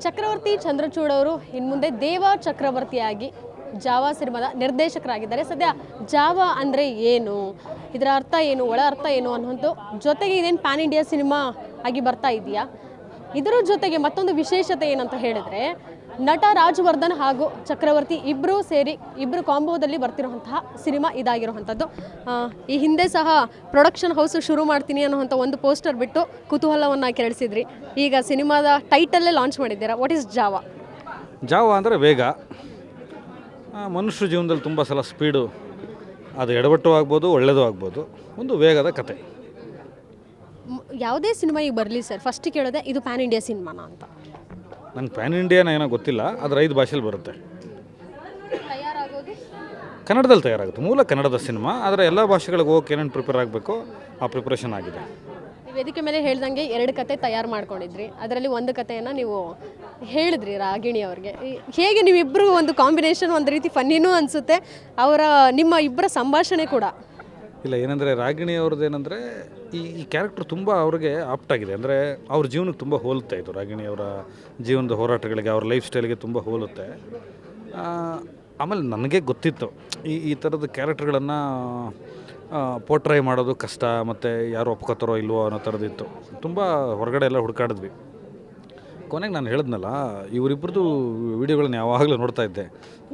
ಚಕ್ರವರ್ತಿ ಚಂದ್ರಚೂಡ್ ಅವರು ಇನ್ನು ಮುಂದೆ ದೇವ ಚಕ್ರವರ್ತಿಯಾಗಿ ಜಾವಾ ಸಿನಿಮಾದ ನಿರ್ದೇಶಕರಾಗಿದ್ದಾರೆ. ಸದ್ಯ ಜಾವಾ ಅಂದರೆ ಏನು, ಇದರ ಅರ್ಥ ಏನು, ಒಳ ಅರ್ಥ ಏನು ಅನ್ನೋದು, ಜೊತೆಗೆ ಇದೇನು ಪ್ಯಾನ್ ಇಂಡಿಯಾ ಸಿನಿಮಾ ಆಗಿ ಬರ್ತಾ ಇದೆಯಾ, ಇದರ ಜೊತೆಗೆ ಮತ್ತೊಂದು ವಿಶೇಷತೆ ಏನಂತ ಹೇಳಿದ್ರೆ ನಟ ರಾಜವರ್ಧನ್ ಹಾಗೂ ಚಕ್ರವರ್ತಿ ಇಬ್ಬರು ಕಾಂಬೋದಲ್ಲಿ ಬರ್ತಿರುವಂತಹ ಸಿನಿಮಾ ಇದಾಗಿರುವಂಥದ್ದು. ಈ ಹಿಂದೆ ಸಹ ಪ್ರೊಡಕ್ಷನ್ ಹೌಸ್ ಶುರು ಮಾಡ್ತೀನಿ ಅನ್ನೋಂಥ ಒಂದು ಪೋಸ್ಟರ್ ಬಿಟ್ಟು ಕುತೂಹಲವನ್ನು ಕೆರಳಿಸಿದ್ರಿ. ಈಗ ಸಿನಿಮಾದ ಟೈಟಲ್ಲೇ ಲಾಂಚ್ ಮಾಡಿದ್ದೀರಾ. What is Java? ಜಾವ ಅಂದರೆ ವೇಗ. ಮನುಷ್ಯ ಜೀವನದಲ್ಲಿ ತುಂಬ ಸಲ ಸ್ಪೀಡು, ಅದು ಎಡವಟ್ಟು ಆಗ್ಬೋದು, ಒಳ್ಳೆಯದು ಆಗ್ಬೋದು. ಒಂದು ವೇಗದ ಕತೆ. ಯಾವುದೇ ಸಿನಿಮಾ ಈಗ ಬರಲಿ ಸರ್, ಫಸ್ಟ್ ಕೇಳೋದೆ ಇದು ಪ್ಯಾನ್ ಇಂಡಿಯಾ ಸಿನಿಮಾನ ಅಂತ. ನಂಗೆ ಪ್ಯಾನ್ ಇಂಡಿಯಾನ ಏನೋ ಗೊತ್ತಿಲ್ಲ, ಆದರೆ 5 ಭಾಷೆಯಲ್ಲಿ ಬರುತ್ತೆ. ತಯಾರಾಗೋದು ಕನ್ನಡದಲ್ಲಿ ತಯಾರಾಗುತ್ತೆ. ಮೂಲ ಕನ್ನಡದ ಸಿನಿಮಾ, ಆದರೆ ಎಲ್ಲ ಭಾಷೆಗಳಿಗೆ ಹೋಗಕ್ಕೆ ಏನೇನು ಪ್ರಿಪೇರ್ ಆಗಬೇಕು ಆ ಪ್ರಿಪ್ರೇಷನ್ ಆಗಿದೆ. ವೇದಿಕೆ ಮೇಲೆ ಹೇಳ್ದಂಗೆ 2 ಕತೆ ತಯಾರು ಮಾಡ್ಕೊಂಡಿದ್ರಿ. ಅದರಲ್ಲಿ ಒಂದು ಕತೆಯನ್ನು ನೀವು ಹೇಳಿದ್ರಿ ರಾಗಿಣಿ ಅವ್ರಿಗೆ. ಹೇಗೆ ನೀವಿಬ್ಬರು ಒಂದು ಕಾಂಬಿನೇಷನ್, ಒಂದು ರೀತಿ ಫನ್ನಿನೂ ಅನಿಸುತ್ತೆ ನಿಮ್ಮ ಇಬ್ಬರ ಸಂಭಾಷಣೆ ಕೂಡ. ಇಲ್ಲ, ಏನಂದರೆ ರಾಗಿಣಿ ಅವ್ರದ್ದು ಏನಂದರೆ ಈ ಕ್ಯಾರೆಕ್ಟರ್ ತುಂಬ ಅವ್ರಿಗೆ ಆಪ್ಟಾಗಿದೆ. ಅಂದರೆ ಅವ್ರ ಜೀವನಕ್ಕೆ ತುಂಬ ಹೋಲುತ್ತೆ. ಇದು ರಾಗಿಣಿ ಅವರ ಜೀವನದ ಹೋರಾಟಗಳಿಗೆ, ಅವ್ರ ಲೈಫ್ ಸ್ಟೈಲ್ಗೆ ತುಂಬ ಹೋಲುತ್ತೆ. ಆಮೇಲೆ ನನಗೆ ಗೊತ್ತಿತ್ತು ಈ ಥರದ ಕ್ಯಾರೆಕ್ಟರ್ಗಳನ್ನು ಪೋರ್ಟ್ರೈ ಮಾಡೋದು ಕಷ್ಟ, ಮತ್ತು ಯಾರು ಒಪ್ಕೋತಾರೋ ಇಲ್ವೋ ಅನ್ನೋ ಥರದಿತ್ತು. ತುಂಬ ಹೊರಗಡೆ ಎಲ್ಲ ಹುಡುಕಾಡಿದ್ವಿ. ಕೊನೆಗೆ ನಾನು ಹೇಳಿದ್ನಲ್ಲ, ಇವರಿಬ್ಬರದು ವೀಡಿಯೋಗಳನ್ನ ಯಾವಾಗಲೂ ನೋಡ್ತಾ ಇದ್ದೆ.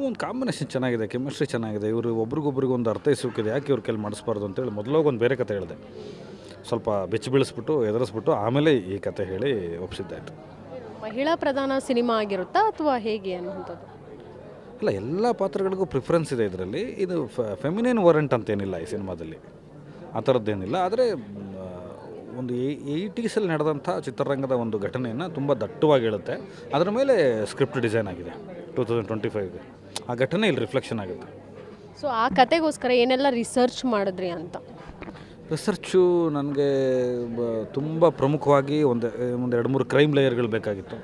ಒಂದು ಕಾಂಬಿನೇಷನ್ ಚೆನ್ನಾಗಿದೆ, ಕೆಮಿಸ್ಟ್ರಿ ಚೆನ್ನಾಗಿದೆ, ಇವರು ಒಬ್ರಿಗೊಬ್ರಿಗೆ ಒಂದು ಅರ್ಥೈಸೋಕಿದೆ, ಯಾಕೆ ಇವ್ರ ಕೈಲಿ ಮಾಡಿಸ್ಬಾರ್ದು ಅಂತೇಳಿ ಮೊದಲೋಗಿ ಒಂದು ಬೇರೆ ಕತೆ ಹೇಳಿದೆ. ಸ್ವಲ್ಪ ಬೆಚ್ಚಿ ಬೀಳಿಸ್ಬಿಟ್ಟು ಎದುರಿಸ್ಬಿಟ್ಟು ಆಮೇಲೆ ಈ ಕತೆ ಹೇಳಿ ಒಪ್ಪಿಸಿದ್ದಾಯಿತು. ಮಹಿಳಾ ಪ್ರಧಾನ ಸಿನಿಮಾ ಆಗಿರುತ್ತಾ ಅಥವಾ ಹೇಗೆ ಅನ್ನುವಂಥದ್ದು? ಇಲ್ಲ, ಎಲ್ಲ ಪಾತ್ರಗಳಿಗೂ ಪ್ರಿಫರೆನ್ಸ್ ಇದೆ ಇದರಲ್ಲಿ. ಇದು ಫೆಮಿನೇನ್ ವಾರೆಂಟ್ ಅಂತೇನಿಲ್ಲ ಈ ಸಿನಿಮಾದಲ್ಲಿ, ಆ ಥರದ್ದೇನಿಲ್ಲ. ಆದರೆ ಒಂದು 80s ನಡೆದಂಥ ಚಿತ್ರರಂಗದ ಒಂದು ಘಟನೆಯನ್ನು ತುಂಬ ದಟ್ಟವಾಗಿ ಹೇಳುತ್ತೆ. ಅದರ ಮೇಲೆ ಸ್ಕ್ರಿಪ್ಟ್ ಡಿಸೈನ್ ಆಗಿದೆ 2025ಗೆ. ಆ ಘಟನೆ ಇಲ್ಲಿ ರಿಫ್ಲೆಕ್ಷನ್ ಆಗುತ್ತೆ. ಸೊ ಆ ಕತೆಗೋಸ್ಕರ ಏನೆಲ್ಲ ರಿಸರ್ಚ್ ಮಾಡಿದ್ರಿ ಅಂತ? ರಿಸರ್ಚು ನನಗೆ ತುಂಬ ಪ್ರಮುಖವಾಗಿ ಒಂದು 2-3 ಕ್ರೈಮ್ ಲೇಯರ್ಗಳು ಬೇಕಾಗಿತ್ತು.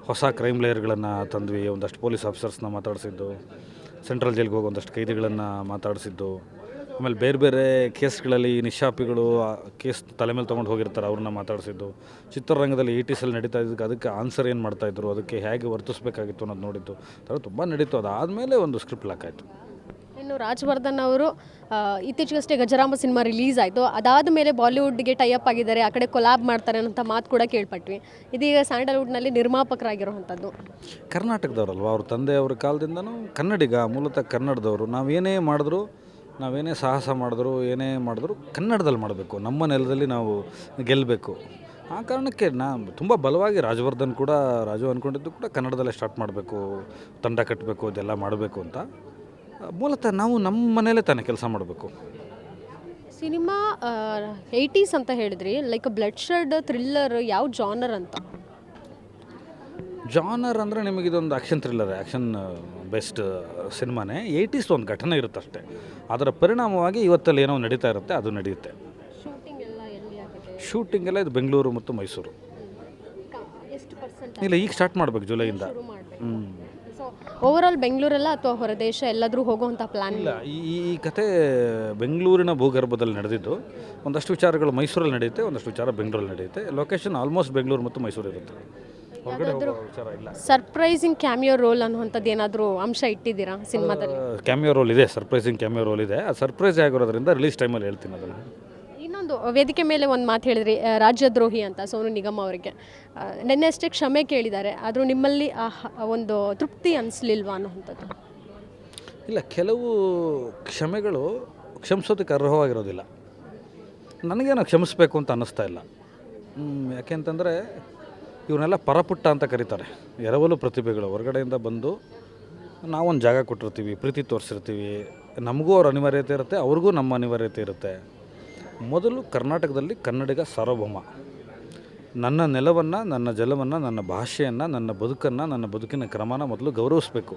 ಹೊಸ ಕ್ರೈಮ್ ಲೇಯರ್ಗಳನ್ನು ತಂದ್ವಿ. ಒಂದಷ್ಟು ಪೊಲೀಸ್ ಆಫೀಸರ್ಸ್ನ ಮಾತಾಡಿಸಿದ್ದು, ಸೆಂಟ್ರಲ್ ಜೈಲ್ಗೆ ಹೋಗಿ ಒಂದಷ್ಟು ಕೈದಿಗಳನ್ನು ಮಾತಾಡಿಸಿದ್ದು, ಆಮೇಲೆ ಬೇರೆ ಬೇರೆ ಕೇಸ್ಗಳಲ್ಲಿ ನಿಶಾಪಿಗಳು ಕೇಸ್ ತಲೆ ಮೇಲೆ ತೊಗೊಂಡು ಹೋಗಿರ್ತಾರೆ, ಅವ್ರನ್ನ ಮಾತಾಡಿಸಿದ್ದು, ಚಿತ್ರರಂಗದಲ್ಲಿ 80s ನಡೀತಾ ಇದ್ದಕ್ಕೆ ಅದಕ್ಕೆ ಆನ್ಸರ್ ಏನು ಮಾಡ್ತಾಯಿದ್ರು, ಅದಕ್ಕೆ ಹೇಗೆ ವರ್ತಿಸಬೇಕಾಗಿತ್ತು ಅನ್ನೋದು ನೋಡಿದ್ದು. ಥರ ತುಂಬ ನಡೀತು. ಅದಾದಮೇಲೆ ಒಂದು ಸ್ಕ್ರಿಪ್ಟ್ ಲಾಕ್ ಆಯಿತು. ಇನ್ನು ರಾಜವರ್ಧನ್ ಅವರು ಇತ್ತೀಚೆಗಷ್ಟೇ ಗಜರಾಮ ಸಿನಿಮಾ ರಿಲೀಸ್ ಆಯಿತು. ಅದಾದ ಮೇಲೆ ಬಾಲಿವುಡ್ಗೆ ಟೈಅಪ್ ಆಗಿದ್ದಾರೆ, ಆ ಕಡೆ ಕೊಲಾಬ್ ಮಾಡ್ತಾರೆ ಅನ್ನೋಂಥ ಮಾತು ಕೂಡ ಕೇಳ್ಪಟ್ವಿ. ಇದೀಗ ಸ್ಯಾಂಡಲ್ವುಡ್ನಲ್ಲಿ ನಿರ್ಮಾಪಕರಾಗಿರುವಂಥದ್ದು. ಕರ್ನಾಟಕದವರಲ್ವ, ಅವ್ರ ತಂದೆಯವ್ರ ಕಾಲದಿಂದನೂ ಕನ್ನಡಿಗ, ಮೂಲತಃ ಕನ್ನಡದವರು. ನಾವೇನೇ ಮಾಡಿದ್ರು, ನಾವೇನೇ ಸಾಹಸ ಮಾಡಿದ್ರು, ಏನೇ ಮಾಡಿದ್ರು ಕನ್ನಡದಲ್ಲಿ ಮಾಡಬೇಕು, ನಮ್ಮ ನೆಲದಲ್ಲಿ ನಾವು ಗೆಲ್ಲಬೇಕು. ಆ ಕಾರಣಕ್ಕೆ ನಾನು ತುಂಬ ಬಲವಾಗಿ ರಾಜು ಅಂದ್ಕೊಂಡಿದ್ದು ಕೂಡ ಕನ್ನಡದಲ್ಲೇ ಸ್ಟಾರ್ಟ್ ಮಾಡಬೇಕು, ತಂಡ ಕಟ್ಟಬೇಕು, ಇದೆಲ್ಲ ಮಾಡಬೇಕು ಅಂತ. ಮೂಲತಃ ನಾವು ನಮ್ಮ ಮನೇಲೇ ತಾನೇ ಕೆಲಸ ಮಾಡಬೇಕು. ಸಿನಿಮಾ 80s ಅಂತ ಹೇಳಿದ್ರಿ, ಲೈಕ್ ಬ್ಲಡ್ ಶೆಡ್ ಥ್ರಿಲ್ಲರ್, ಯಾವ ಜಾನರ್ ಅಂತ? ಜಾನರ್ ಅಂದರೆ ನಿಮಗಿದೊಂದು ಆ್ಯಕ್ಷನ್ ಥ್ರಿಲ್ಲರ್, ಆ್ಯಕ್ಷನ್ ಬೆಸ್ಟ್ ಸಿನಿಮಾನೇ. 80s ಒಂದು ಘಟನೆ ಇರುತ್ತೆ ಅಷ್ಟೇ. ಅದರ ಪರಿಣಾಮವಾಗಿ ಇವತ್ತಲ್ಲಿ ಏನೋ ನಡೀತಾ ಇರುತ್ತೆ, ಅದು ನಡೆಯುತ್ತೆ. ಶೂಟಿಂಗ್ ಎಲ್ಲ ಇದು ಬೆಂಗಳೂರು ಮತ್ತು ಮೈಸೂರು. ಇಲ್ಲ, ಈಗ ಸ್ಟಾರ್ಟ್ ಮಾಡಬೇಕು ಜುಲೈಯಿಂದ. ಓವರಾಲ್ ಬೆಂಗಳೂರಲ್ಲ ಅಥವಾ ಹೊರದೇಶ ಎಲ್ಲಾದರೂ ಹೋಗುವಂಥ ಪ್ಲಾನ್ ಇಲ್ಲ. ಈ ಕತೆ ಬೆಂಗಳೂರಿನ ಭೂಗರ್ಭದಲ್ಲಿ ನಡೆದಿದ್ದು. ಒಂದಷ್ಟು ವಿಚಾರಗಳು ಮೈಸೂರಲ್ಲಿ ನಡೆಯುತ್ತೆ, ಒಂದಷ್ಟು ವಿಚಾರ ಬೆಂಗಳೂರಲ್ಲಿ ನಡೆಯುತ್ತೆ. ಲೊಕೇಶನ್ ಆಲ್ಮೋಸ್ಟ್ ಬೆಂಗಳೂರು ಮತ್ತು ಮೈಸೂರು ಇರುತ್ತೆ. ಹೊರಗಡೆ ಹೋಗೋ ವಿಚಾರ ಇಲ್ಲ. ಸರ್ಪ್ರೈಸಿಂಗ್ ಕ್ಯಾಮಿಯೋ ರೋಲ್ ಅನ್ನುವಂಥದ್ದು ಏನಾದರೂ ಅಂಶ ಇಟ್ಟಿದ್ದೀರಾ ಸಿನಿಮಾದಲ್ಲಿ? ಕ್ಯಾಮಿಯೋ ರೋಲ್ ಇದೆ, ಸರ್ಪ್ರೈಸಿಂಗ್ ಕ್ಯಾಮಿಯೋ ರೋಲ್ ಇದೆ. ಅದು ಸರ್ಪ್ರೈಸ್ ಆಗಿರೋದ್ರಿಂದ ರಿಲೀಸ್ ಟೈಮಲ್ಲಿ ಹೇಳ್ತೀನಿ ಅದನ್ನು. ಇನ್ನೊಂದು ವೇದಿಕೆ ಮೇಲೆ ಒಂದು ಮಾತು ಹೇಳಿದ್ರಿ, ರಾಜ್ಯದ್ರೋಹಿ ಅಂತ ಸೋನು ನಿಗಮ್ ಅವರಿಗೆ. ನೆನ್ನೆ ಅಷ್ಟೇ ಕ್ಷಮೆ ಕೇಳಿದ್ದಾರೆ, ಆದರೂ ನಿಮ್ಮಲ್ಲಿ ಒಂದು ತೃಪ್ತಿ ಅನಿಸ್ಲಿಲ್ವಾ ಅನ್ನೋವಂಥದ್ದು? ಇಲ್ಲ, ಕೆಲವು ಕ್ಷಮೆಗಳು ಕ್ಷಮಿಸೋದಕ್ಕೆ ಅರ್ಹವಾಗಿರೋದಿಲ್ಲ. ನನಗೇನೋ ಕ್ಷಮಿಸಬೇಕು ಅಂತ ಅನ್ನಿಸ್ತಾ ಇಲ್ಲ. ಯಾಕೆಂತಂದರೆ ಇವನ್ನೆಲ್ಲ ಪರಪುಟ್ಟ ಅಂತ ಕರೀತಾರೆ, ಎರವಲು ಪ್ರತಿಭೆಗಳು. ಹೊರಗಡೆಯಿಂದ ಬಂದು ನಾವೊಂದು ಜಾಗ ಕೊಟ್ಟಿರ್ತೀವಿ, ಪ್ರೀತಿ ತೋರಿಸಿರ್ತೀವಿ, ನಮಗೂ ಅವ್ರ ಅನಿವಾರ್ಯತೆ ಇರುತ್ತೆ, ಅವ್ರಿಗೂ ನಮ್ಮ ಅನಿವಾರ್ಯತೆ ಇರುತ್ತೆ. ಮೊದಲು ಕರ್ನಾಟಕದಲ್ಲಿ ಕನ್ನಡಿಗ ಸಾರ್ವಭೌಮ. ನನ್ನ ನೆಲವನ್ನು, ನನ್ನ ಜಲವನ್ನು, ನನ್ನ ಭಾಷೆಯನ್ನು, ನನ್ನ ಬದುಕನ್ನು, ನನ್ನ ಬದುಕಿನ ಕ್ರಮನ ಮೊದಲು ಗೌರವಿಸಬೇಕು.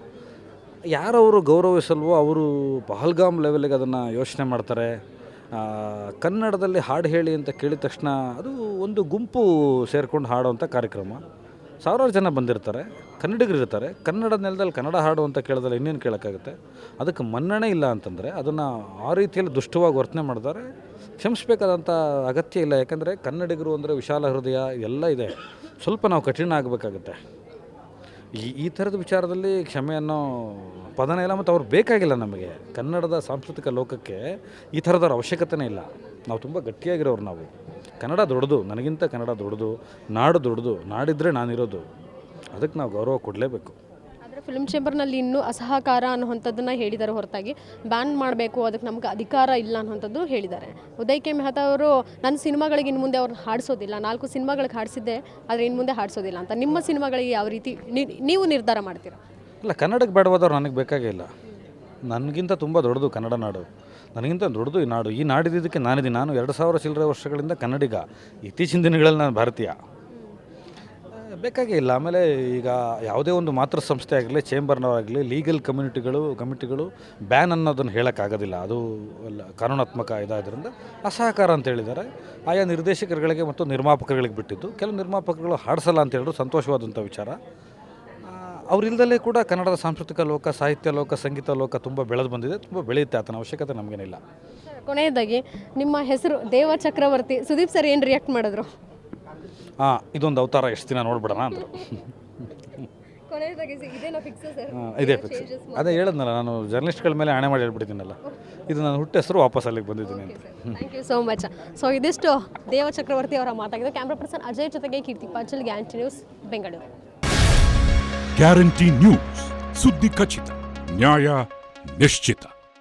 ಯಾರವರು ಗೌರವಿಸಲ್ವೋ ಅವರು ಪಹಲ್ಗಾಮ್ ಲೆವೆಲ್ಗೆ ಅದನ್ನು ಯೋಚನೆ ಮಾಡ್ತಾರೆ. ಕನ್ನಡದಲ್ಲಿ ಹಾಡು ಹೇಳಿ ಅಂತ ಕೇಳಿದ ತಕ್ಷಣ ಅದು ಒಂದು ಗುಂಪು ಸೇರ್ಕೊಂಡು ಹಾಡುವಂಥ ಕಾರ್ಯಕ್ರಮ. ಸಾವಿರಾರು ಜನ ಬಂದಿರ್ತಾರೆ, ಕನ್ನಡಿಗರಿರ್ತಾರೆ. ಕನ್ನಡ ನೆಲದಲ್ಲಿ ಕನ್ನಡ ಹಾಡು ಅಂತ ಕೇಳಿದ್ರೆ ಇನ್ನೇನು ಕೇಳೋಕ್ಕಾಗುತ್ತೆ? ಅದಕ್ಕೆ ಮನ್ನಣೆ ಇಲ್ಲ ಅಂತಂದರೆ ಅದನ್ನು ಆ ರೀತಿಯಲ್ಲಿ ದುಷ್ಟವಾಗಿ ವರ್ತನೆ ಮಾಡಿದ್ದಾರೆ. ಕ್ಷಮಿಸಬೇಕಾದಂಥ ಅಗತ್ಯ ಇಲ್ಲ. ಯಾಕಂದರೆ ಕನ್ನಡಿಗರು ಅಂದರೆ ವಿಶಾಲ ಹೃದಯ ಎಲ್ಲ ಇದೆ. ಸ್ವಲ್ಪ ನಾವು ಕಠಿಣ ಆಗಬೇಕಾಗುತ್ತೆ. ಈ ಥರದ ವಿಚಾರದಲ್ಲಿ ಕ್ಷಮೆ ಅನ್ನೋ ಪದನೇ ಇಲ್ಲ, ಮತ್ತು ಅವ್ರು ಬೇಕಾಗಿಲ್ಲ ನಮಗೆ. ಕನ್ನಡದ ಸಾಂಸ್ಕೃತಿಕ ಲೋಕಕ್ಕೆ ಈ ಥರದವ್ರ ಅವಶ್ಯಕತೆನೇ ಇಲ್ಲ. ನಾವು ತುಂಬ ಗಟ್ಟಿಯಾಗಿರೋರು ನಾವು. ಕನ್ನಡ ದೊಡ್ಡದು, ನನಗಿಂತ ಕನ್ನಡ ದೊಡ್ಡದು, ನಾಡು ದೊಡ್ಡದು, ನಾಡಿದ್ದರೆ ನಾನಿರೋದು. ಅದಕ್ಕೆ ನಾವು ಗೌರವ ಕೊಡಲೇಬೇಕು. ಆದರೆ ಫಿಲ್ಮ್ ಚೇಂಬರ್ನಲ್ಲಿ ಇನ್ನೂ ಅಸಹಕಾರ ಅನ್ನುವಂಥದ್ದನ್ನು ಹೇಳಿದ್ದಾರೆ ಹೊರತಾಗಿ ಬ್ಯಾನ್ ಮಾಡಬೇಕು, ಅದಕ್ಕೆ ನಮ್ಗೆ ಅಧಿಕಾರ ಇಲ್ಲ ಅನ್ನುವಂಥದ್ದು ಹೇಳಿದ್ದಾರೆ. ಉದಯ್ ಕೆ ಮೆಹ್ತಾ ಅವರು ನನ್ನ ಸಿನಿಮಾಗಳಿಗೆ ಇನ್ನು ಮುಂದೆ ಅವ್ರನ್ನ ಹಾಡಿಸೋದಿಲ್ಲ, 4 ಸಿನಿಮಾಗಳಿಗೆ ಹಾಡಿಸಿದ್ದೆ ಆದರೆ ಇನ್ನು ಮುಂದೆ ಹಾಡಿಸೋದಿಲ್ಲ ಅಂತ. ನಿಮ್ಮ ಸಿನಿಮಾಗಳಿಗೆ ಯಾವ ರೀತಿ ನೀವು ನಿರ್ಧಾರ ಮಾಡ್ತೀರಾ? ಇಲ್ಲ, ಕನ್ನಡಕ್ಕೆ ಬೇಡವಾದವ್ರು ನನಗೆ ಬೇಕಾಗೇ ಇಲ್ಲ. ನನಗಿಂತ ತುಂಬ ದೊಡ್ಡದು ಕನ್ನಡ ನಾಡು, ನನಗಿಂತ ದೊಡ್ಡದು ಈ ನಾಡು. ಈ ನಾಡಿದ್ದಕ್ಕೆ ನಾನಿದ್ದೀನಿ. ನಾನು 2000 ಚಿಲ್ಲರೆ ವರ್ಷಗಳಿಂದ ಕನ್ನಡಿಗ. ಇತ್ತೀಚಿನ ದಿನಗಳಲ್ಲಿ ನಾನು ಭಾರತೀಯ. ಬೇಕಾಗೇ ಇಲ್ಲ. ಆಮೇಲೆ ಈಗ ಯಾವುದೇ ಒಂದು ಮಾತೃ ಸಂಸ್ಥೆ ಆಗಲಿ, ಚೇಂಬರ್ನವರಾಗಲಿ, ಲೀಗಲ್ ಕಮಿಟಿಗಳು ಬ್ಯಾನ್ ಅನ್ನೋದನ್ನು ಹೇಳೋಕ್ಕಾಗೋದಿಲ್ಲ. ಅದು ಕಾನೂನಾತ್ಮಕ ಇದಾದ್ರಿಂದ ಅಸಹಕಾರ ಅಂತ ಹೇಳಿದ್ದಾರೆ. ಆಯಾ ನಿರ್ದೇಶಕರುಗಳಿಗೆ ಮತ್ತು ನಿರ್ಮಾಪಕರುಗಳಿಗೆ ಬಿಟ್ಟಿದ್ದು. ಕೆಲವು ನಿರ್ಮಾಪಕರುಗಳು ಹಾಡಿಸಲ್ಲ ಅಂತ ಹೇಳಿದ್ರು, ಸಂತೋಷವಾದಂಥ ವಿಚಾರ. ಅವರಿಲ್ಲದಲ್ಲೇ ಕೂಡ ಕನ್ನಡದ ಸಾಂಸ್ಕೃತಿಕ ಲೋಕ, ಸಾಹಿತ್ಯ ಲೋಕ, ಸಂಗೀತ ಲೋಕ ತುಂಬ ಬೆಳೆದು ಬಂದಿದೆ, ತುಂಬ ಬೆಳೆಯುತ್ತೆ. ಆತನ ಅವಶ್ಯಕತೆ ನಮಗೇನಿಲ್ಲ. ಕೊನೆಯದಾಗಿ ನಿಮ್ಮ ಹೆಸರು ದೇವ ಚಕ್ರವರ್ತಿ, ಸುದೀಪ್ ಸರ್ ಏನು ರಿಯಾಕ್ಟ್ ಮಾಡಿದ್ರು? ಇದೊಂದು ಅವತಾರ ಎಷ್ಟು ದಿನ ನೋಡ್ಬಿಡೋಣ ಅಂದರು. ಇದೇ ಫಿಕ್ಸ್. ಅದೇ ಹೇಳಿದ್ನಲ್ಲ, ನಾನು ಜರ್ನಲಿಸ್ಟ್ಗಳ ಮೇಲೆ ಹಣೆ ಮಾಡಿ ಹೇಳ್ಬಿಟ್ಟಿದ್ದೀನಲ್ಲ, ಇದು ನನ್ನ ಹುಟ್ಟು ಹೆಸರು, ವಾಪಸ್ ಅಲ್ಲಿಗೆ ಬಂದಿದ್ದೀನಿ ಅಂತ. Thank you so much. So ಇದಿಷ್ಟು ದೇವ ಚಕ್ರವರ್ತಿ ಅವರ ಮಾತಾಗಿದೆ. ಕ್ಯಾಮ್ರಾ ಪರ್ಸನ್ ಅಜಯ್ ಜೊತೆಗೆ Keerthi Pachal, guarantee news, Bengaluru. Guarantee news, ಸುದ್ದಿ ಖಚಿತ, ನ್ಯಾಯ ನಿಶ್ಚಿತ.